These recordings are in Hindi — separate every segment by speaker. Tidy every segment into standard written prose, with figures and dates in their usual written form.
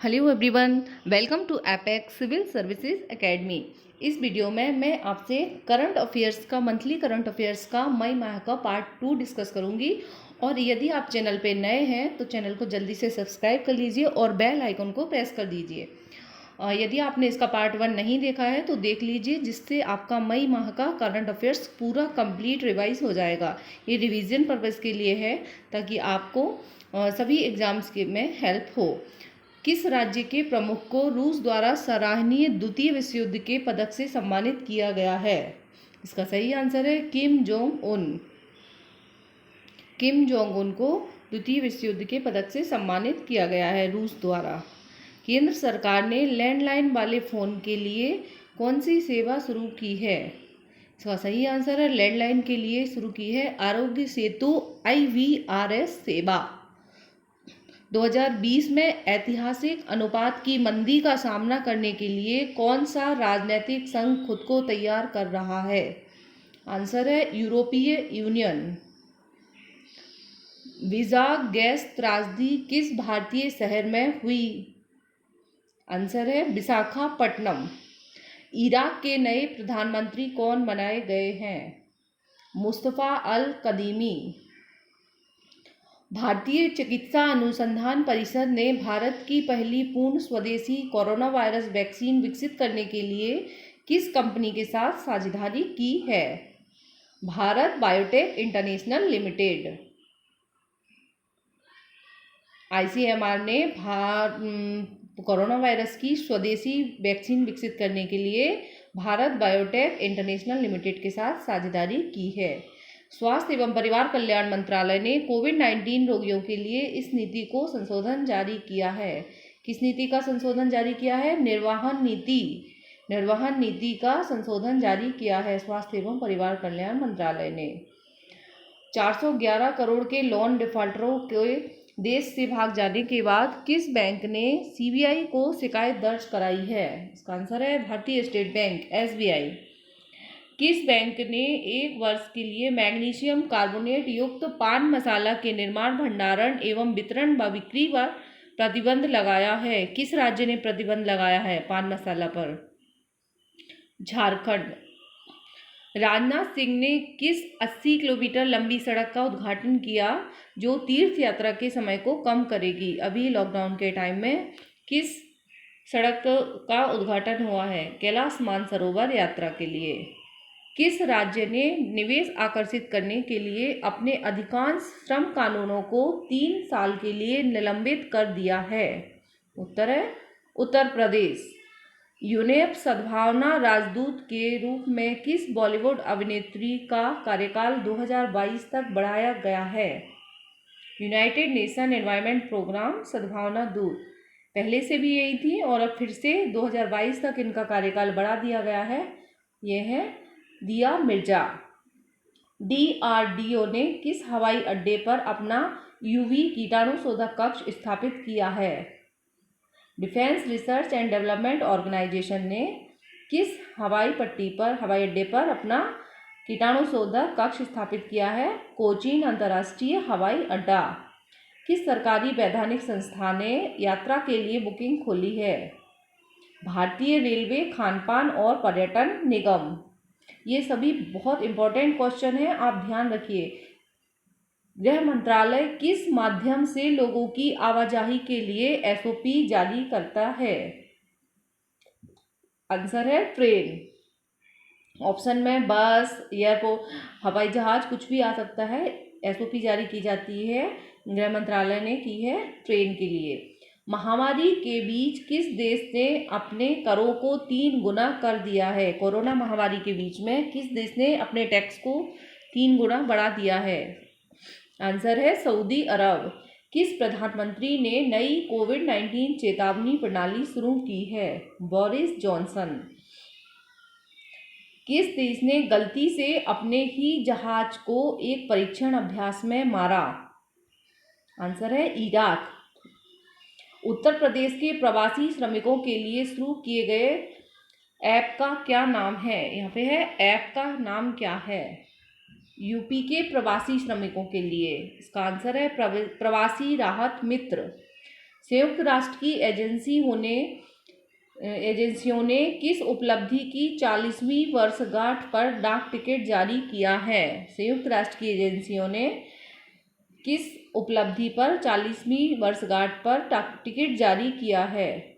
Speaker 1: Hello everyone, welcome to Apex civil services academy. इस वीडियो में मैं आपसे करंट अफेयर्स का मंथली करंट अफेयर्स का मई माह का पार्ट 2 डिस्कस करूंगी। और यदि आप चैनल पे नए हैं तो चैनल को जल्दी से सब्सक्राइब कर लीजिए और बेल आइकन को प्रेस कर दीजिए। यदि आपने इसका पार्ट 1 नहीं देखा है तो देख लीजिए, जिससे आपका मई माह का करंट अफेयर्स पूरा कंप्लीट रिवाइज हो जाएगा। ये रिवीजन पर्पज़ के लिए है ताकि आपको सभी एग्जाम्स के में हेल्प हो। किस राज्य के प्रमुख को रूस द्वारा सराहनीय द्वितीय विश्व युद्ध के पदक से सम्मानित किया गया है? इसका सही आंसर है Kim Jong Un. Kim Jong Un को द्वितीय विश्व युद्ध के पदक से सम्मानित किया गया है रूस द्वारा। केंद्र सरकार ने लैंडलाइन वाले फ़ोन के लिए कौन सी सेवा शुरू की है? इसका सही आंसर है लैंडलाइन के लिए शुरू की है आरोग्य सेतु IVRS सेवा। 2020 में ऐतिहासिक अनुपात की मंदी का सामना करने के लिए कौन सा राजनीतिक संघ खुद को तैयार कर रहा है? आंसर है यूरोपीय यूनियन। वीजा गैस त्रासदी किस भारतीय शहर में हुई? आंसर है विशाखापट्टनम। इराक के नए प्रधानमंत्री कौन बनाए गए हैं? मुस्तफ़ा अल कदीमी। भारतीय चिकित्सा अनुसंधान परिषद ने भारत की पहली पूर्ण स्वदेशी कोरोना वायरस वैक्सीन विकसित करने के लिए किस कंपनी के साथ साझेदारी की है? Bharat biotech international limited. ICMR ने कोरोना वायरस की स्वदेशी वैक्सीन विकसित करने के लिए भारत बायोटेक इंटरनेशनल लिमिटेड के साथ साझेदारी की है। स्वास्थ्य एवं परिवार कल्याण मंत्रालय ने कोविड-19 रोगियों के लिए इस नीति को संशोधन जारी किया है। किस नीति का संशोधन जारी किया है? निर्वहन नीति का संशोधन जारी किया है स्वास्थ्य एवं परिवार कल्याण मंत्रालय ने। 411 करोड़ के लोन डिफॉल्टरों के देश से भाग जाने के बाद किस बैंक ने CBI को शिकायत दर्ज कराई है? इसका आंसर है भारतीय स्टेट बैंक SBI। किस बैंक ने 1 वर्ष के लिए मैग्नीशियम कार्बोनेट युक्त पान मसाला के निर्माण, भंडारण एवं वितरण व बिक्री पर प्रतिबंध लगाया है? किस राज्य ने प्रतिबंध लगाया है पान मसाला पर? झारखंड। राजनाथ सिंह ने किस 80 किलोमीटर लंबी सड़क का उद्घाटन किया जो तीर्थ यात्रा के समय को कम करेगी? अभी लॉकडाउन के टाइम में किस सड़क का उद्घाटन हुआ है? कैलाश मानसरोवर यात्रा के लिए। किस राज्य ने निवेश आकर्षित करने के लिए अपने अधिकांश श्रम कानूनों को 3 साल के लिए निलंबित कर दिया है? उत्तर है उत्तर प्रदेश। यूनेप सद्भावना राजदूत के रूप में किस बॉलीवुड अभिनेत्री का कार्यकाल 2022 तक बढ़ाया गया है? यूनाइटेड नेशन एनवायरनमेंट प्रोग्राम सद्भावना दूत। पहले से भी यही थी और अब फिर से 2022 तक इनका कार्यकाल बढ़ा दिया गया है। यह है दिया मिर्जा। DRDO ने किस हवाई अड्डे पर अपना UV कीटाणुशोधक कक्ष स्थापित किया है? Defence research and development organisation ने किस हवाई अड्डे पर अपना कीटाणुशोधक कक्ष स्थापित किया है? कोचीन अंतर्राष्ट्रीय हवाई अड्डा। किस सरकारी वैधानिक संस्था ने यात्रा के लिए बुकिंग खोली है? भारतीय रेलवे खानपान और पर्यटन निगम। ये सभी बहुत इंपॉर्टेंट क्वेश्चन हैं, आप ध्यान रखिए। गृह मंत्रालय किस माध्यम से लोगों की आवाजाही के लिए SOP जारी करता है? आंसर है ट्रेन। ऑप्शन में बस, एयरपोर्ट, हवाई जहाज कुछ भी आ सकता है। SOP जारी की जाती है, गृह मंत्रालय ने की है ट्रेन के लिए। महामारी के बीच किस देश ने अपने करों को 3 गुना कर दिया है? कोरोना महामारी के बीच में किस देश ने अपने टैक्स को 3 गुना बढ़ा दिया है? आंसर है सऊदी अरब। किस प्रधानमंत्री ने नई कोविड-19 चेतावनी प्रणाली शुरू की है? Boris Johnson. किस देश ने गलती से अपने ही जहाज को एक परीक्षण अभ्यास में मारा? आंसर है इराक। उत्तर प्रदेश के प्रवासी श्रमिकों के लिए शुरू किए गए ऐप का क्या नाम है? यहाँ पे है ऐप का नाम क्या है? यूपी के प्रवासी श्रमिकों के लिए। इसका आंसर है प्रवासी राहत मित्र। संयुक्त राष्ट्र की एजेंसियों ने किस उपलब्धि की 40वीं वर्षगांठ पर डाक टिकट जारी किया है? संयुक्त राष्ट्र की एजेंसियों ने किस उपलब्धि पर 40वीं वर्षगांठ पर डाक टिकट जारी किया है?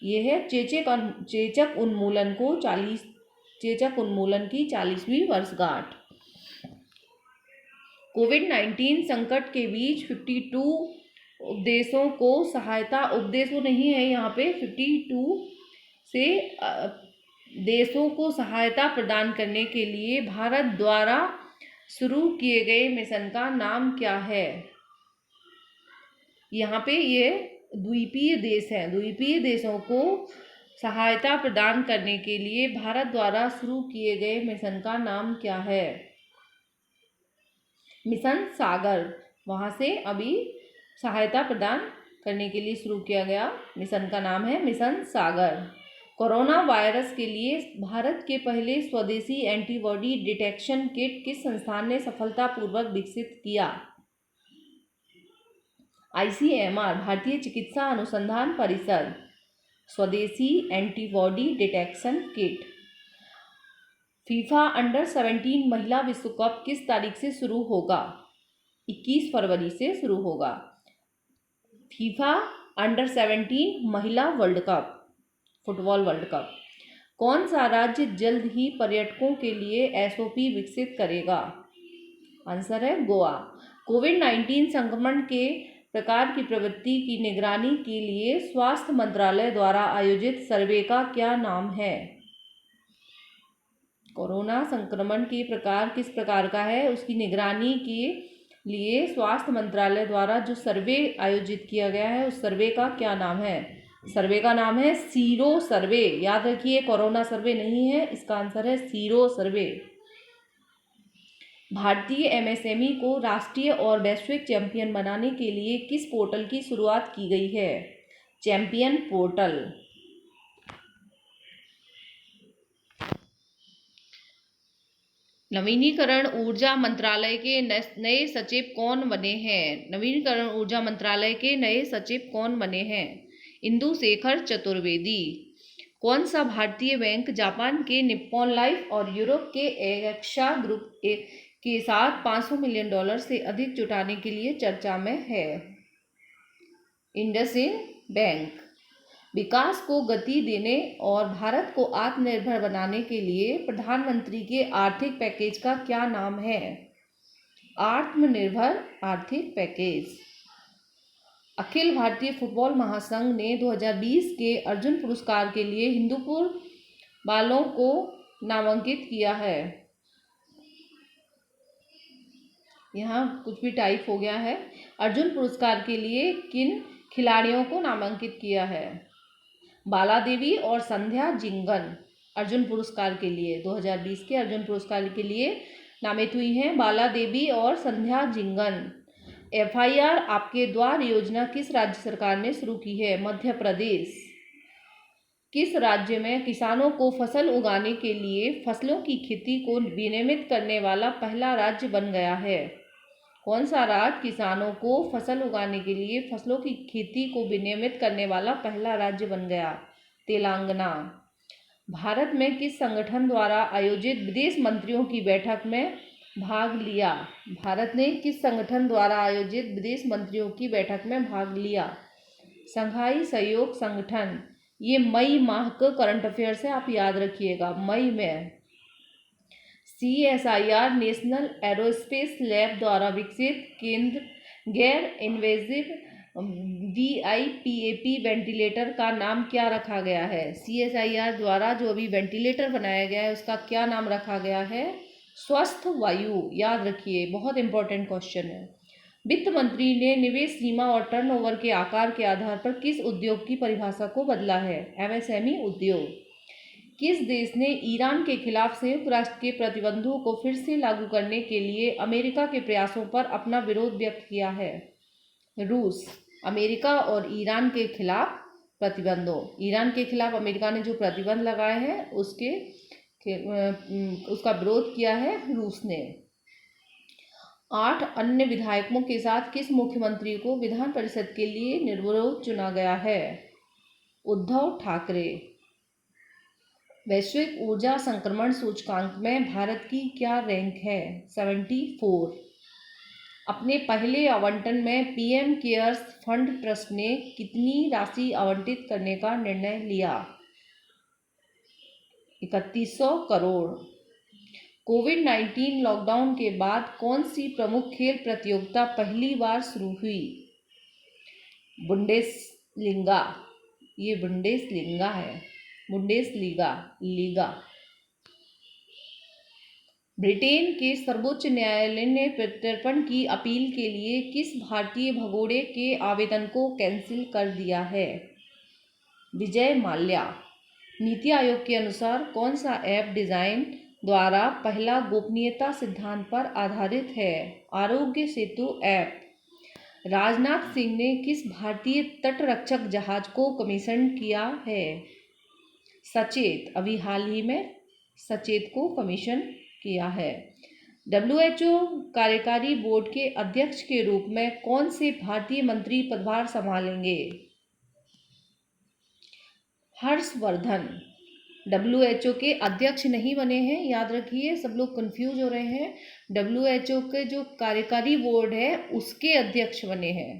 Speaker 1: ये है चेचक उन्मूलन की 40वीं वर्षगांठ। कोविड-19 संकट के बीच 52 देशों को सहायता, उपदेशों नहीं है यहाँ पे, 52 से देशों को सहायता प्रदान करने के लिए भारत द्वारा शुरू किए गए मिशन का नाम क्या है? यहाँ पे ये द्वीपीय देश हैं। द्वीपीय देशों को सहायता प्रदान करने के लिए भारत द्वारा शुरू किए गए मिशन का नाम क्या है? मिशन सागर। वहाँ से अभी सहायता प्रदान करने के लिए शुरू किया गया मिशन का नाम है मिशन सागर। कोरोना वायरस के लिए भारत के पहले स्वदेशी एंटीबॉडी डिटेक्शन किट किस संस्थान ने सफलतापूर्वक विकसित किया? ICMR, भारतीय चिकित्सा अनुसंधान परिषद। स्वदेशी antibody detection kit. FIFA under-17 महिला विश्व कप किस तारीख से शुरू होगा? 21 फरवरी से शुरू होगा। फीफा अंडर-17 महिला world cup, football world cup. कौन सा राज्य जल्द ही पर्यटकों के लिए SOP विकसित करेगा? आंसर है गोवा। कोविड-19 संक्रमण के प्रकार की प्रवृत्ति की निगरानी के लिए स्वास्थ्य मंत्रालय द्वारा आयोजित सर्वे का क्या नाम है? कोरोना संक्रमण के प्रकार किस प्रकार का है, उसकी निगरानी के लिए स्वास्थ्य मंत्रालय द्वारा जो सर्वे आयोजित किया गया है, उस सर्वे का क्या नाम है? सर्वे का नाम है सीरो सर्वे। याद रखिए, कोरोना सर्वे नहीं है, इसका आंसर है सीरो सर्वे। भारतीय MSME को राष्ट्रीय और वैश्विक चैंपियन बनाने के लिए किस पोर्टल की शुरुआत की गई है? Champion portal. नवीनीकरण ऊर्जा मंत्रालय के नए सचिव कौन बने हैं? नवीनीकरण ऊर्जा मंत्रालय के नए सचिव कौन बने हैं? इंदु शेखर चतुर्वेदी। कौन सा भारतीय बैंक जापान के निप्पॉन लाइफ और यूरोप के एक्सा ग्रुप के साथ $500 मिलियन से अधिक जुटाने के लिए चर्चा में है? इंडसइंड बैंक। विकास को गति देने और भारत को आत्मनिर्भर बनाने के लिए प्रधानमंत्री के आर्थिक पैकेज का क्या नाम है? आत्मनिर्भर आर्थिक पैकेज। अखिल भारतीय फुटबॉल महासंघ ने 2020 के अर्जुन पुरस्कार के लिए हिंदुपुर वालों को नामांकित किया है। यहाँ कुछ भी टाइप हो गया है। अर्जुन पुरस्कार के लिए किन खिलाड़ियों को नामांकित किया है? बाला देवी और संध्या जिंगन अर्जुन पुरस्कार के लिए 2020 के अर्जुन पुरस्कार के लिए नामित हुई हैं बाला देवी और संध्या जिंगन। FIR आपके द्वार योजना किस राज्य सरकार ने शुरू की है? मध्य प्रदेश। किस राज्य में किसानों को फसल उगाने के लिए फसलों की खेती को विनियमित करने वाला पहला राज्य बन गया है? कौन सा राज्य किसानों को फसल उगाने के लिए फसलों की खेती को विनियमित करने वाला पहला राज्य बन गया? तेलंगाना। भारत में किस संगठन द्वारा आयोजित विदेश मंत्रियों की बैठक में भाग लिया? भारत ने किस संगठन द्वारा आयोजित विदेश मंत्रियों की बैठक में भाग लिया? शंघाई सहयोग संगठन। ये मई माह का करंट अफेयर्स है, आप याद रखिएगा, मई में। CSIR नेशनल एरोस्पेस लैब द्वारा विकसित केंद्र गैर इन्वेजिव VIPAP वेंटिलेटर का नाम क्या रखा गया है? CSIR द्वारा जो अभी वेंटिलेटर बनाया गया है उसका क्या नाम रखा गया है? स्वस्थ वायु। याद रखिए, बहुत इंपॉर्टेंट क्वेश्चन है। वित्त मंत्री ने निवेश सीमा और टर्नओवर के आकार के आधार पर किस उद्योग की परिभाषा को बदला है? MSME उद्योग। किस देश ने ईरान के खिलाफ संयुक्त राष्ट्र के प्रतिबंधों को फिर से लागू करने के लिए अमेरिका के प्रयासों पर अपना विरोध व्यक्त किया है? रूस। अमेरिका और ईरान के खिलाफ प्रतिबंधों, ईरान के खिलाफ अमेरिका ने जो प्रतिबंध लगाए हैं उसका विरोध किया है रूस ने। 8 अन्य विधायकों के साथ किस मुख्यमंत्री को विधान परिषद के लिए निर्विरोध चुना गया है? उद्धव ठाकरे। वैश्विक ऊर्जा संक्रमण सूचकांक में भारत की क्या रैंक है? 74। अपने पहले आवंटन में पीएम केयर्स फंड ट्रस्ट ने कितनी राशि आवंटित करने का निर्णय लिया? 3100 करोड़। कोविड-19 लॉकडाउन के बाद कौन सी प्रमुख खेल प्रतियोगिता पहली बार शुरू हुई? बुंडेसलिगा। ये बुंडेसलिगा है, बुंडेसलीगा लीगा। ब्रिटेन के सर्वोच्च न्यायालय ने प्रत्यर्पण की अपील के लिए किस भारतीय भगोड़े के आवेदन को कैंसिल कर दिया है? विजय माल्या। नीति आयोग के अनुसार कौन सा ऐप डिजाइन द्वारा पहला गोपनीयता सिद्धांत पर आधारित है? आरोग्य सेतु ऐप। राजनाथ सिंह ने किस भारतीय तटरक्षक जहाज को कमीशन किया है? सचेत। अभी हाल ही में सचेत को कमीशन किया है। WHO कार्यकारी बोर्ड के अध्यक्ष के रूप में कौन से भारतीय मंत्री पदभार संभालेंगे? हर्षवर्धन। WHO के अध्यक्ष नहीं बने हैं, याद रखिए, सब लोग कंफ्यूज हो रहे हैं। WHO के जो कार्यकारी बोर्ड है उसके अध्यक्ष बने हैं।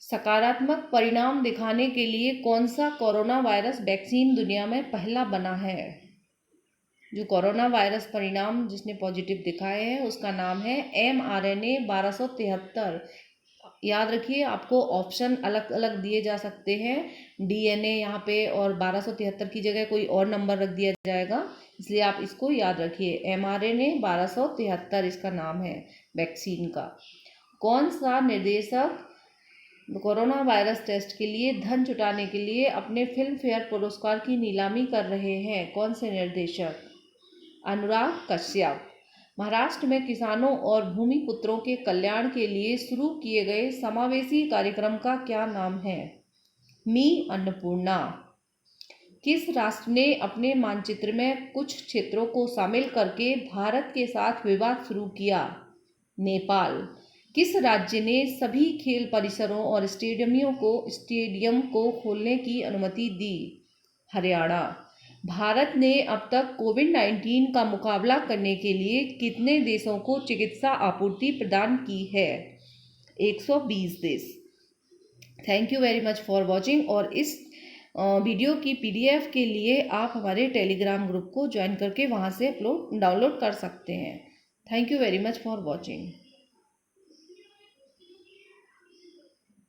Speaker 1: सकारात्मक परिणाम दिखाने के लिए कौन सा कोरोना वायरस वैक्सीन दुनिया में पहला बना है? जो कोरोना वायरस परिणाम जिसने पॉजिटिव दिखाए हैं उसका नाम है mRNA 1273। याद रखिए, आपको ऑप्शन अलग अलग दिए जा सकते हैं, DNA यहाँ पे, और 1273 की जगह कोई और नंबर रख दिया जाएगा, इसलिए आप इसको याद रखिए। mRNA 1273 इसका नाम है वैक्सीन का। कौन सा निर्देशक कोरोना वायरस टेस्ट के लिए धन जुटाने के लिए अपने फिल्म फेयर पुरस्कार की नीलामी कर रहे हैं? कौन से निर्देशक? अनुराग कश्यप। महाराष्ट्र में किसानों और भूमिपुत्रों के कल्याण के लिए शुरू किए गए समावेशी कार्यक्रम का क्या नाम है? मी अन्नपूर्णा। किस राष्ट्र ने अपने मानचित्र में कुछ क्षेत्रों को शामिल करके भारत के साथ विवाद शुरू किया? नेपाल। किस राज्य ने सभी खेल परिसरों और स्टेडियम को खोलने की अनुमति दी? हरियाणा। भारत ने अब तक कोविड-19 का मुकाबला करने के लिए कितने देशों को चिकित्सा आपूर्ति प्रदान की है? 120 देश। Thank you very much for watching. और इस वीडियो की PDF के लिए आप हमारे टेलीग्राम ग्रुप को ज्वाइन करके वहाँ से डाउनलोड कर सकते हैं। Thank you very much for watching.